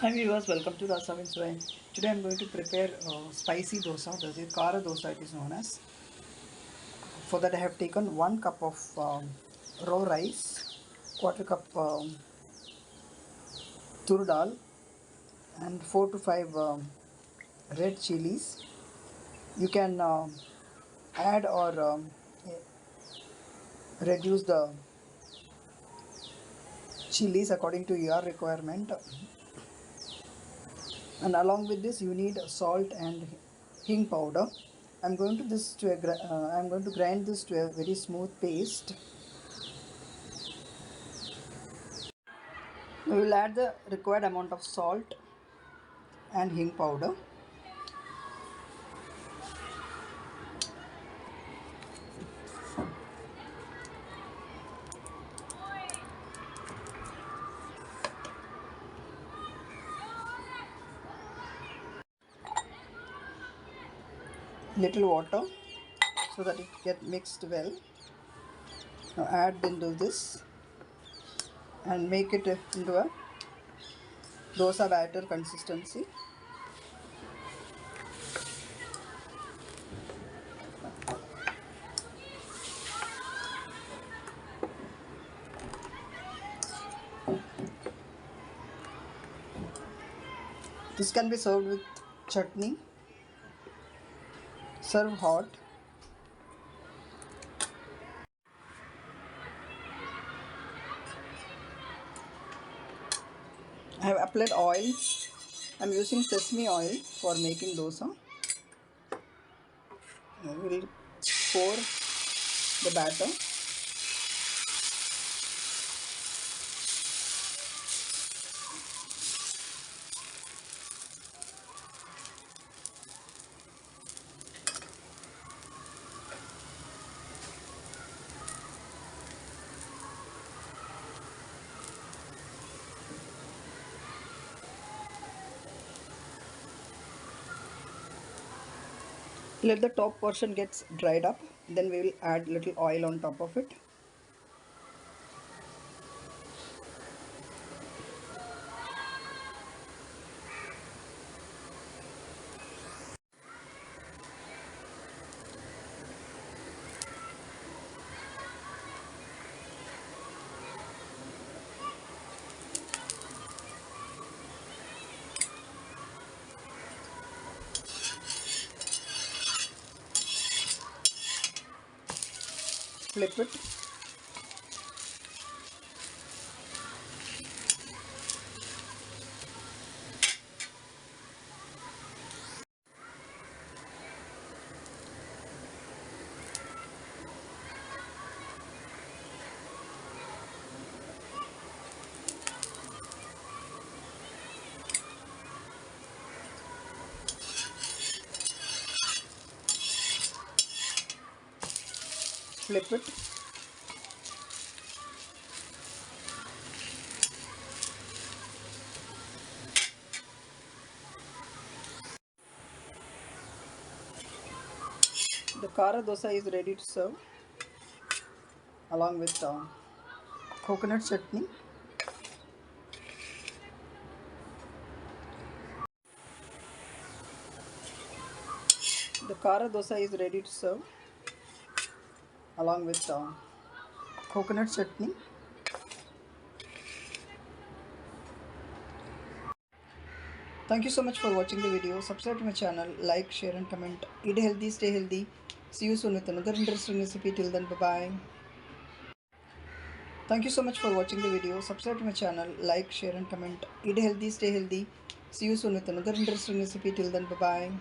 Hi viewers, welcome to Dosa with Sway. Today I am going to prepare spicy dosa. This is Kara dosa it is known as. For that I have taken 1 cup of raw rice, quarter cup tur dal and 4 to 5 red chilies. You can add or reduce the chilies according to your requirement. And along with this you need salt and hing powder. I'm going to grind this to a very smooth paste. We will add the required amount of salt and hing powder. Little water so that it get mixed well. Now add into this and make it into a dosa batter consistency. This can be served with chutney. Serve hot. I have applied oil. I am using sesame oil for making dosa. I will pour the batter. Let the top portion gets dried up, then we will add little oil on top of it. Flip it. Flip it. The Kara dosa is ready to serve along with coconut chutney. The Kara dosa is ready to serve along with coconut chutney. Thank you so much for watching the video. Subscribe to my channel, like, share and comment. Eat healthy, stay healthy. See you soon with another interesting recipe. Till then, bye-bye. Thank you so much for watching the video. Subscribe to my channel, like, share and comment. Eat healthy, stay healthy. See you soon with another interesting recipe. Till then, bye-bye.